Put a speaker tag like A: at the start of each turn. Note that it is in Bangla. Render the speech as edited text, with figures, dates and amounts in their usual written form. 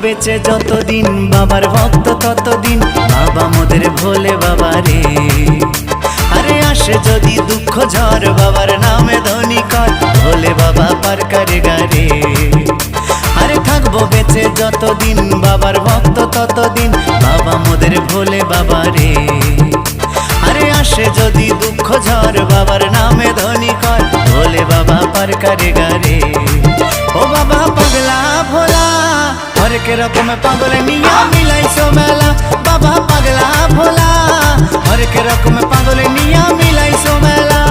A: বেঁচে যতদিন বাবার ভক্ত ততদিন, বাবা মোদের ভোলে বাবা রে। আরে আসে যদি দুঃখ ঝড় বাবার নামে ধ্বনি কর, ভোলে বাবা পার করে গারে। আরে থাকবো বেঁচে যতদিন বাবার ভক্ত ততদিন, বাবা মোদের ভোলে বাবা রে। আরে আসে যদি দুঃখ ঝড় বাবার নামে ধ্বনি কর, ভোলে বাবা পার করে গারে। ও বাবা পাগলা ভোলা হরেক রকম পাগল নিয়া মিলাইছো মেলা, বাবা পাগলা ভোলা হরেক রকম পাগল নিয়া মিলাইছো মেলা।